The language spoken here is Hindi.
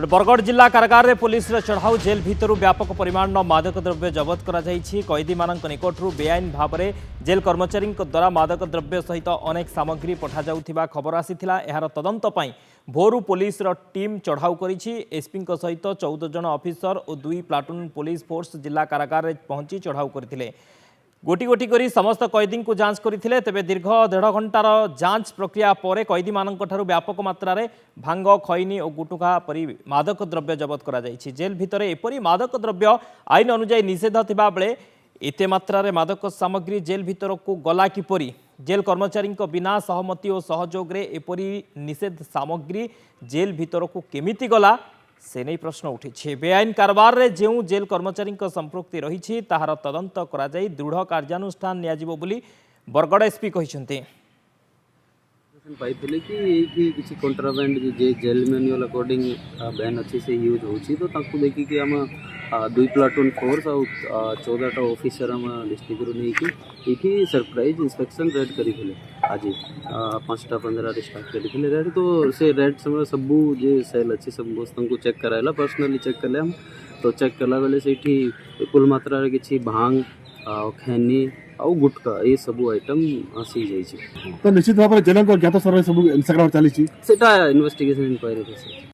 बरगढ़ जिला कारागार में पुलिस चढ़ाऊ जेल भितर व्यापक परिमाण मादक द्रव्य जबत कर कैदी मान निकटू बेआईन भाव में जेल कर्मचारी द्वारा मादक द्रव्य सहित अनेक सामग्री पठाजा खबर आसाला। यार तदंत भोरू पुलिस टीम चढ़ाऊ कर एसपी सहित 14 जन ऑफिसर और 2 प्लाटून पुलिस फोर्स जिला कारागार में पहुंची चढ़ाऊ करते गोटी गोटी करी समस्त कैदी को जांच करते तेज दीर्घ 1.5 घंटार जांच प्रक्रिया पर कैदी मान व्यापक मात्रा भांग खैनी और गुटुखा परी मादक द्रव्य जबत करा जायछि। जेल भितर एपरी मादक द्रव्य आईन अनुजाई निषेध थिबा बेले एते मात्रा मादक सामग्री जेल भितर को गला किपरि जेल कर्मचारी बिना सहमति और सहयोग रे एपरी निषेध सामग्री जेल भितर को केमिति गला से नहीं प्रश्न उठी। बेआईन कारबार रे जो जेल कर्मचारी संपृक्ति रही ताहार तदंत करा जाई दृढ़ कार्यानुष्ठान नियाजिबो बोली बरगड़ एसपी कहिसेंते। पाइले कि किसी कंट्राबैंड जे जेल मैनुअल अकॉर्डिंग बैन अच्छी से यूज होची तो ताकू देखी कि हम 2 प्लाटून फोर्स और 14टा ऑफिसर हम डिस्ट्रिक्ट रू नहीं कि सरप्राइज इंस्पेक्शन रेड करी आज 5टा 15 स्टार्ट करी रेड तो से रेड समय सबू जे सेल अच्छी सब को चेक कराला पर्सनली चेक कले हम तो चेक कला बेले से कुल मात्रा रे किछि भांग खैनी आउ गुटका ये सब आइटम आसी जाइए। तो निश्चित भाव में जेल ज्ञात सर्वे सब इन्वेस्टिगेशन सेटा इन्वेस्टिगेशन इंक्वायरी।